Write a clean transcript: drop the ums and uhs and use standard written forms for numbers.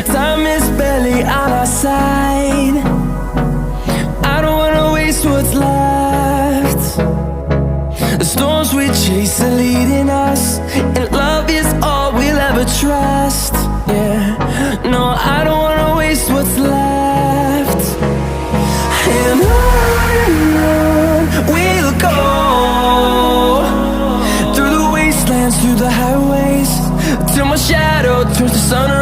Time is barely on our side. I don't wanna waste what's left. The storms we chase are leading us, and love is all we'll ever trust. Yeah, no, I don't wanna waste what's left. And on we'll go, through the wastelands, through the highways, till my shadow turns to sun